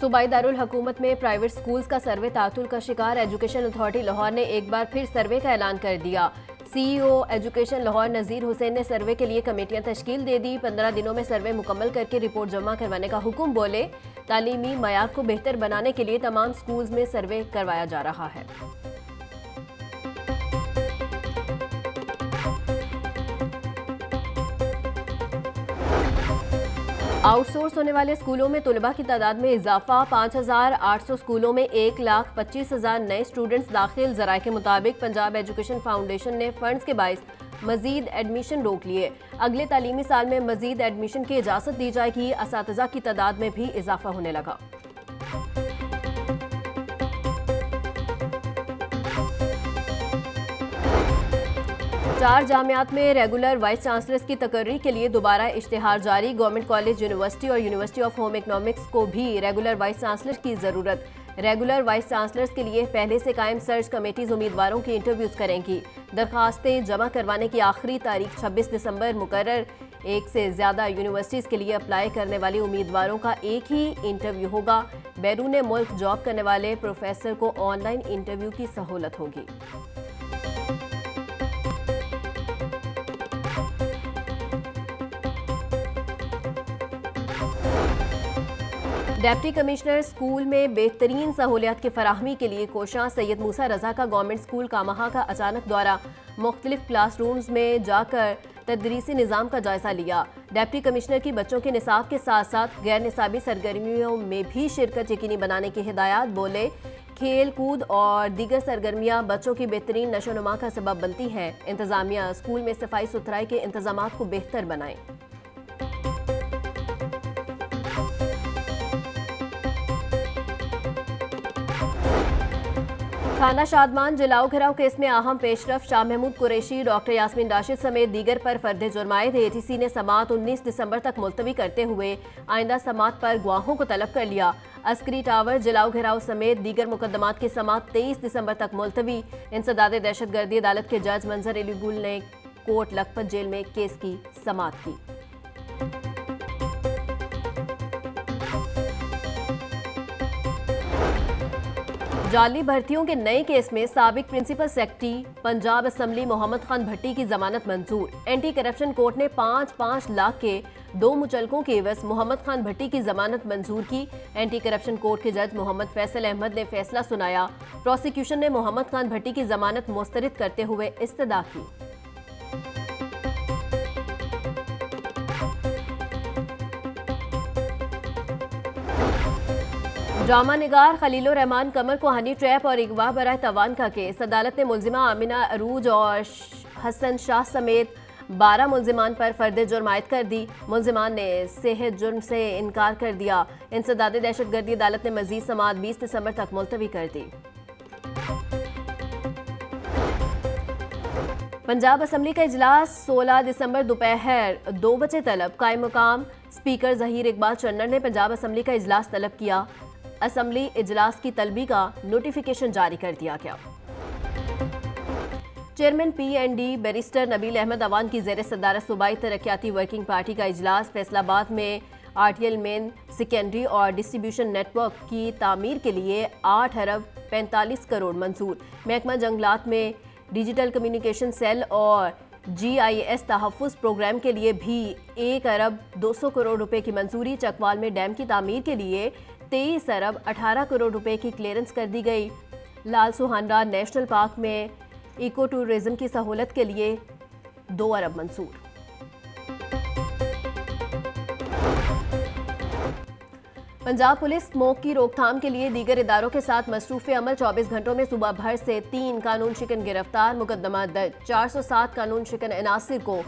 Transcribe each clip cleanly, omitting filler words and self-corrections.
सूबाई दारुल हुकूमत में प्राइवेट स्कूल्स का सर्वे तातुल का शिकार। एजुकेशन अथॉरिटी लाहौर ने एक बार फिर सर्वे का ऐलान कर दिया। CEO एजुकेशन लाहौर नज़ीर हुसैन ने सर्वे के लिए कमेटियां तश्कील दे दी। 15 दिनों में सर्वे मुकम्मल करके रिपोर्ट जमा करवाने का हुक्म। बोले, तालीमी मयार को बेहतर बनाने के लिए तमाम स्कूल्स में सर्वे करवाया जा रहा है। आउटसोर्स होने वाले स्कूलों में तलबा की तादाद में इजाफा। 5,800 स्कूलों में 1,25,000 नए स्टूडेंट्स दाखिल। ज़राए के मुताबिक पंजाब एजुकेशन फाउंडेशन ने फंड्स के बाइस मजीद एडमिशन रोक लिए। अगले तालीमी साल में मजीद एडमिशन की इजाज़त दी जाएगी। असातिज़ा की तादाद में भी इजाफा होने लगा। चार जामियात में रेगुलर वाइस चांसलर्स की तकर्री के लिए दोबारा इश्तिहार जारी। गवर्नमेंट कॉलेज, यूनिवर्सिटी और यूनिवर्सिटी ऑफ होम इकनॉमिक्स को भी रेगुलर वाइस चांसलर की ज़रूरत। रेगुलर वाइस चांसलर्स के लिए पहले से कायम सर्च कमेटीज उम्मीदवारों की इंटरव्यूज करेंगी। दरखास्तें जमा करवाने की आखिरी तारीख 26 दिसंबर मुकर्रर। एक से ज़्यादा यूनिवर्सिटीज़ के लिए अप्लाई करने वाले उम्मीदवारों का एक ही इंटरव्यू होगा। बैरून मुल्क जॉब करने वाले प्रोफेसर को ऑनलाइन इंटरव्यू की सहूलत होगी। डिप्टी कमिश्नर स्कूल में बेहतरीन सहूलियात की फराहमी के लिए कोशां। सैयद मूसा रजा का गवर्नमेंट स्कूल कामाहा का अचानक दौरा। मुख्तलिफ क्लासरूम्स में जाकर तदरीसी निज़ाम का जायजा लिया। डिप्टी कमिश्नर की बच्चों के निसाब के साथ साथ गैर निसाबी सरगर्मियों में भी शिरकत यकीनी बनाने की हिदायत। बोले, खेल कूद और दीगर सरगर्मियाँ बच्चों की बेहतरीन नशोनुमा का सबब बनती हैं। इंतजामिया स्कूल में सफाई सुथराई के इंतजामात को बेहतर बनाएं। थाना शादमान जलाओ घिराव केस में अहम पेशरफ। शाह महमूद कुरैशी, डॉक्टर यास्मीन राशिद समेत दीगर पर फर्द जुर्मायद। ATC ने समात 19 दिसंबर तक मुलतवी करते हुए आइंदा समात पर गवाहों को तलब कर लिया। अस्करी टावर जलाओ घिराव समेत दीगर मुकदमात की समात 23 दिसंबर तक मुलतवी। इंसदाद दहशतगर्दी अदालत के जज मंजर अली गुल ने कोट लखपत जेल में केस की समात की। जाली भर्तियों के नए केस में साबिक principal secretary Punjab assembly Mohammad Khan Bhatti की जमानत मंजूर। एंटी करप्शन कोर्ट ने 5-5 लाख के 2 मुचलकों के एवज मोहम्मद खान भट्टी की जमानत मंजूर की। एंटी करप्शन कोर्ट के जज मोहम्मद फैसल अहमद ने फैसला सुनाया। प्रोसिक्यूशन ने मोहम्मद खान भट्टी की जमानत मुस्तरद करते हुए इस्तदा की। ड्रामा निगार खलीलुर रहमान कमर को हनी ट्रैप और अगवा बराए तवान का केस। अदालत ने मुलजिमा आमिना अरूज और हसन शाह समेत 12 मुलजिमान पर फर्द जुर्म आयद कर दी। मुलजिमान ने सेहत जुर्म से इनकार कर दिया। इंसदाद दहशतगर्दी अदालत ने मजीद समात 20 दिसंबर तक मुलतवी कर दी। पंजाब असम्बली का इजलास 16 दिसंबर दोपहर 2 बजे तलब। कायम मुकाम स्पीकर जहीर इकबाल चन्नर ने पंजाब असम्बली का इजलास तलब किया। असम्बली इजलास की तलबी का नोटिफिकेशन जारी कर दिया गया। Chairman PND barrister Nabeel Ahmed Awan की ज़ेर सदारत सूबाई तरक्याती वर्किंग पार्टी का इजलास। फैसलाबाद में RTL मेन सेकेंडरी और डिस्ट्रीब्यूशन नेटवर्क की तामीर के लिए 8 अरब 45 करोड़ मंजूर। महकमा जंगलात में डिजिटल कम्युनिकेशन सेल और GIS तहफ़्फ़ुज़ प्रोग्राम के लिए भी 1 अरब 200 करोड़ रुपए की मंजूरी। चकवाल में डैम की तामीर के लिए 23 अरब 18 करोड़ रुपए की क्लियरेंस कर दी गई। लाल सुहानरा नेशनल पार्क में इको टूरिज्म की सहूलत के लिए 2 अरब मंजूर। पंजाब पुलिस स्मोक की रोकथाम के लिए दीगर इदारों के साथ मसरूफ़ अमल। 24 घंटों में सूबा भर से 3 कानून शिकन गिरफ्तार। मुकदमा दर्ज। 407 कानून शिकन अनासिर को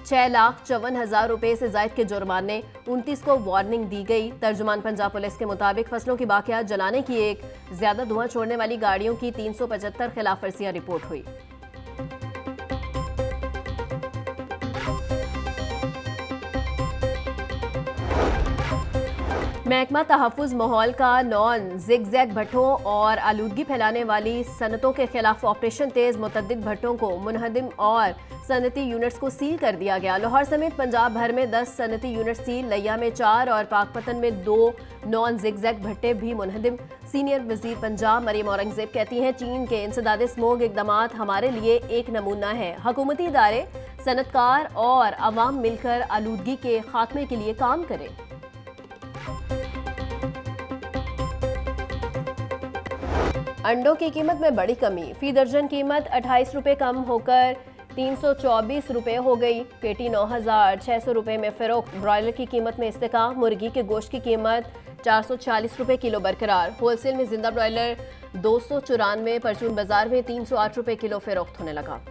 6,54,000 रुपए से जायद के जुर्माने। 29 को वार्निंग दी गई। तर्जुमान पंजाब पुलिस के मुताबिक फसलों की बाकियात जलाने की एक ज्यादा धुआं छोड़ने वाली गाड़ियों की 375 खिलाफ वर्जियां रिपोर्ट हुई। महकमा तहफ़्फ़ुज़ माहौल का नॉन जिग-जैग भट्टों और आलूदगी फैलाने वाली सनतों के खिलाफ ऑपरेशन तेज़। मुतअद्दिद भट्टों को मुनहदिम और सनती यूनिट्स को सील कर दिया गया। लाहौर समेत पंजाब भर में 10 सनती यूनिट सील, लिया में 4 और पाकपतन में 2 नॉन जिग-जैग भट्टे भी मुनहदिम। सीनियर वजीर पंजाब मरियम औरंगजेब कहती हैं, चीन के इंसदादे स्मोग इकदामात हमारे लिए एक नमूना है। हुकूमती इदारे, सनतकार और अवाम मिलकर आलूदगी के खात्मे के लिए काम करें। अंडों की कीमत में बड़ी कमी, फी दर्जन कीमत 28 रुपये कम होकर 324 रुपये हो गई। पेटी 9,600 रुपये में फरोख्त। ब्रॉयलर की कीमत में इस्तेकाम, मुर्गी के गोश्त की कीमत 440 रुपये किलो बरकरार। होलसेल में जिंदा ब्रॉयलर 294, परचून बाजार में 308 रुपये किलो फरोख्त होने लगा।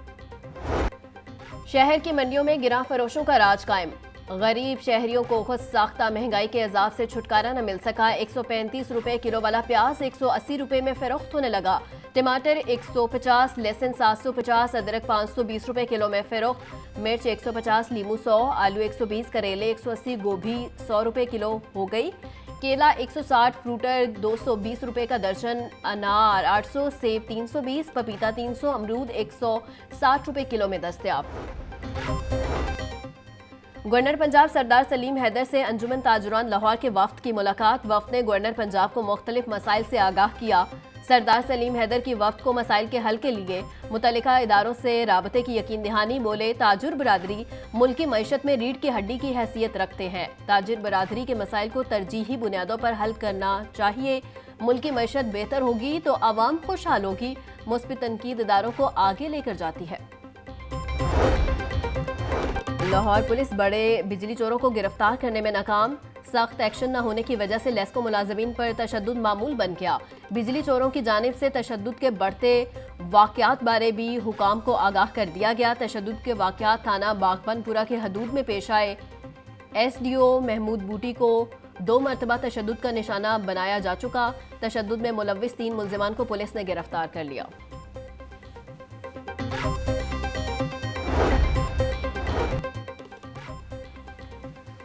शहर की मंडियों में गिरां फरोशों का राज कायम। गरीब शहरियों को खुद साख्ता महंगाई के अजाब से छुटकारा न मिल सका। 135 रुपये किलो वाला प्याज 180 रुपये में फरोख्त होने लगा। टमाटर 150, लहसुन 750, अदरक 520 रुपये किलो में फरोख्त। मिर्च 150, लीमू 100, आलू 120, करेले 180, गोभी 100 रुपये किलो हो गई। केला 160, फ्रूटर 220 रुपये का दर्जन, अनार 800, सेब 320, पपीता 300, अमरूद 160 रुपये किलो में दस्तयाब। गवर्नर पंजाब सरदार सलीम हैदर से अंजुमन ताजुरान लाहौर के वफ्द की मुलाकात। वफ्द ने गवर्नर पंजाब को मुख्तलिफ मसाइल से आगाह किया। सरदार सलीम हैदर की वफ्द को मसाइल के हल के लिए मुतल्लिका इदारों से राबते की यकीन दहानी। बोले, ताजुर बरादरी मुल्की मईशत में रीढ़ की हड्डी की हैसियत रखते हैं। ताजिर बरादरी के मसाइल को तरजीही बुनियादों पर हल करना चाहिए। मुल्की मईशत बेहतर होगी तो आवाम खुशहाल होगी। मुस्बित तनकीद इदारों को आगे लेकर जाती है। लाहौर पुलिस बड़े बिजली चोरों को गिरफ्तार करने में नाकाम। सख्त एक्शन न होने की वजह से लेस्को मुलाजिमीन पर तशद्दुद मामूल बन गया। बिजली चोरों की जानिब से तशद्दुद के बढ़ते वाक़यात बारे भी हुकाम को आगाह कर दिया गया। तशद्दुद के वाक़यात थाना बागबनपुरा के हदूद में पेश आए। SDO महमूद बूटी को 2 मरतबा तशद्दुद का निशाना बनाया जा चुका। तशद्दुद में मुलव्विस 3 मुल्जिमान को पुलिस ने गिरफ्तार कर लिया।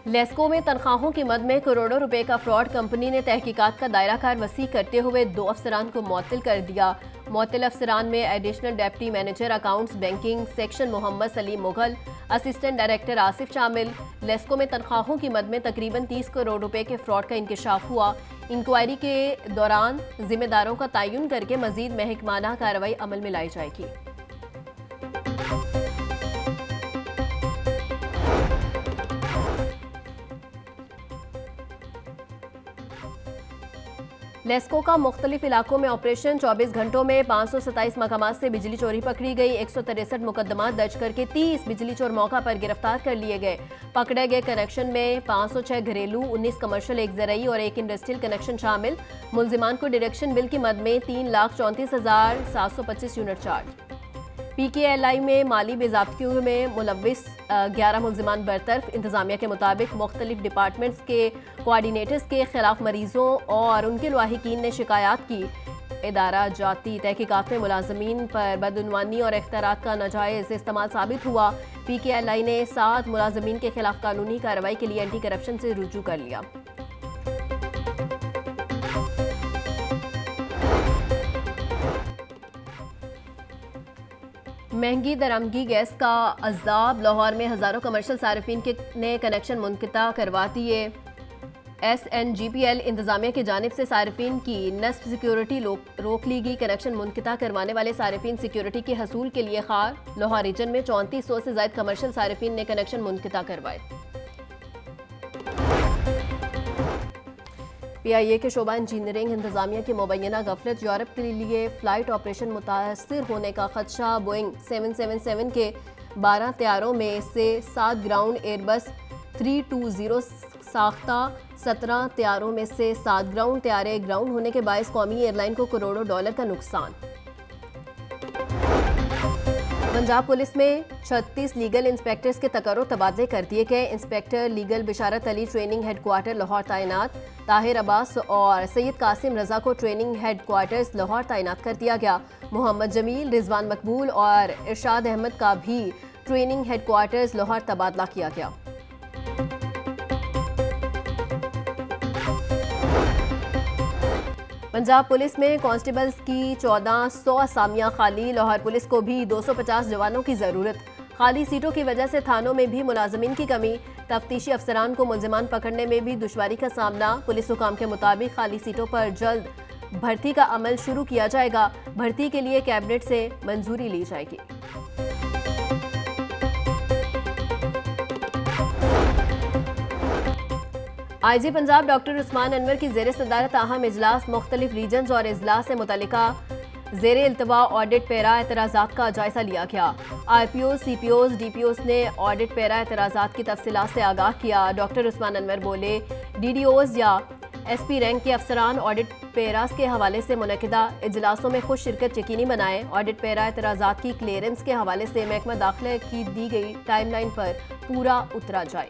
लेस्को में तनख्वाहों की मद में करोड़ों रुपए का फ्रॉड। कंपनी ने तहकीकात का दायरा कार वसी करते हुए 2 अफसरान को मुअत्तल कर दिया। मुअत्तल अफसरान में additional deputy manager accounts banking section Mohammad Saleem Mughal, assistant director Asif शामिल। लेस्को में तनख्वाहों की मद में तकरीबन 30 करोड़ रुपए के फ्रॉड का इंकशाफ हुआ। इंक्वायरी के दौरान जिम्मेदारों का तयन करके मजीद महकमाना कार्रवाई अमल में लाई जाएगी। लेस्को का मुख्तलिफ इलाकों में ऑपरेशन। 24 घंटों में 527 मकामात से बिजली चोरी पकड़ी गई। 163 मुकदमा दर्ज करके 30 बिजली चोर मौका पर गिरफ्तार कर लिए गए। पकड़े गए कनेक्शन में 506 घरेलू, 19 कमर्शियल, 1 ज़रई और 1 इंडस्ट्रियल कनेक्शन शामिल। मुल्जिमान को डायरेक्शन बिल की मद में 3,34,725 यूनिट चार्ज। PKLI में माली बेज़ाब्तियों में मुलव्विस 11 मुल्जिमान बरतरफ। इंतजामिया के मुताबिक मुख्तलिफ डिपार्टमेंट्स के कोऑर्डिनेटर्स के खिलाफ मरीजों और उनके लवाहिकीन ने शिकायत की। इदारा जाती तहकीकात में मुलाजमीन पर बदउनवानी और इख्तियारात का नाजायज़ इस्तेमाल साबित हुआ। PKLI ने 7 मुलाजमीन के खिलाफ कानूनी कार्रवाई के लिए एंटी करप्शन से रुजू कर लिया। महंगी दरामगी गैस का अजाब। लाहौर में हज़ारों कमर्शियल सार्फिन ने कनेक्शन मुनक़ता करवा दिए। SNGPL इंतजामिया की जानिब से सार्फिन की नस्ब सिक्योरिटी रोक ली गई। कनेक्शन मुनक़ता करवाने वाले सार्फिन सिक्योरिटी के हसूल के लिए खार। लाहौर रीजन में 3400 से ज़ायद कमर्शियल सार्फिन ने कनेक्शन मुनक़ता करवाए। PIA के शोबा इंजीनियरिंग इंतजामिया की मुबैना गफलत। यूरोप के लिए फ़्लाइट ऑपरेशन मुतासर होने का खदशा। बोइंग 777 के 12 तैयारों में से 7 ग्राउंड, एयरबस 320 साख्ता 17 तैयारों में से 7 ग्राउंड तैयारे ग्राउंड होने के बायस कौमी एयरलाइन को करोड़ों डॉलर का नुकसान। पंजाब पुलिस में 36 लीगल इंस्पेक्टर्स के तकर्रुर तबादले कर दिए गए। इंस्पेक्टर लीगल बिशारत अली ट्रेनिंग हेडक्वार्टर लाहौर तैनात। ताहिर अब्बास और सैयद कासिम रजा को ट्रेनिंग हेडक्वार्टर्स लाहौर तैनात कर दिया गया। मोहम्मद जमील, रिजवान मकबूल और इरशाद अहमद का भी ट्रेनिंग हेडक्वार्टर्स लाहौर तबादला किया गया। पंजाब पुलिस में कांस्टेबल्स की 1400 असामियां खाली। लाहौर पुलिस को भी 250 जवानों की ज़रूरत। खाली सीटों की वजह से थानों में भी मुलाजमीन की कमी। तफ्तीशी अफसरान को मुलजिमान पकड़ने में भी दुश्वारी का सामना। पुलिस हुकाम के मुताबिक खाली सीटों पर जल्द भर्ती का अमल शुरू किया जाएगा। भर्ती के लिए कैबिनेट से मंजूरी ली जाएगी। आईजी पंजाब डॉक्टर उस्मान अनवर की ज़ेर सदारत अहम इजलास। मुख्तलिफ रीजन्स और इजलास से मुतल्लिका ज़ेर इल्तवा ऑडिट पैरा एतराज़ात का जायजा लिया गया। RPOs, CPOs, DPOs ने ऑडिट पैरा एतराज़ात की तफसीलात से आगाह किया। डॉक्टर उस्मान अनवर बोले, DDOs या SP रैंक के अफसरान ऑडिट पैरास के हवाले से मुनक़िदा इजलासों में खुद शिरकत यकीनी बनाएं। ऑडिट पैरा एतराज़ात की क्लियरेंस के हवाले से महकमा दाखिला की दी गई टाइमलाइन पर पूरा उतरा जाए।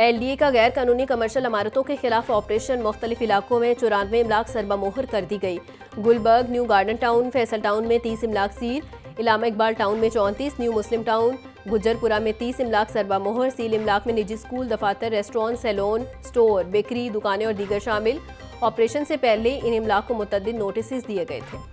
LDA का गैर कानूनी कमर्शियल इमारतों के खिलाफ ऑपरेशन। मुख्तलिफ इलाकों में 94 इमलाक सरबमोहर कर दी गई। गुलबर्ग, न्यू गार्डन टाउन, फैसल टाउन में 30 इमलाक सील, इलामा इकबाल टाउन में 34, न्यू मुस्लिम टाउन गुज्जरपुरा में 30 इमलाक सरबमोहर। सील इमलाक में निजी स्कूल, दफातर, रेस्टोरेंट, सैलून, स्टोर, बेकरी, दुकानें और दीगर शामिल। ऑपरेशन से पहले इन इमलाक को मुतअद्दिद नोटिस दिए गए थे।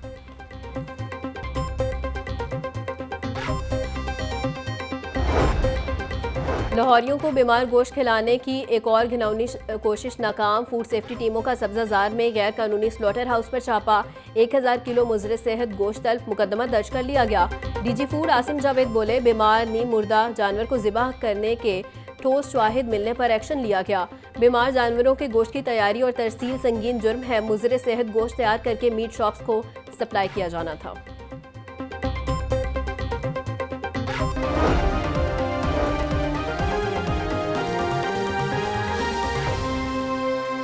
लाहौरियों को बीमार गोश्त खिलाने की एक और घिनौनी कोशिश नाकाम। फूड सेफ्टी टीमों का सब्जाजार में गैर कानूनी स्लॉटर हाउस पर छापा। 1000 किलो मुजरे सेहत गोश्त तल्फ। मुकदमा दर्ज कर लिया गया। DG फूड आसिम जावेद बोले, बीमार नीम मुर्दा जानवर को ज़िबाह करने के ठोस शाहिद मिलने पर एक्शन लिया गया। बीमार जानवरों के गोश्त की तैयारी और तरसील संगीन जुर्म है। मुजरे सेहत गोश्त तैयार करके मीट शॉप्स को सप्लाई किया जाना था।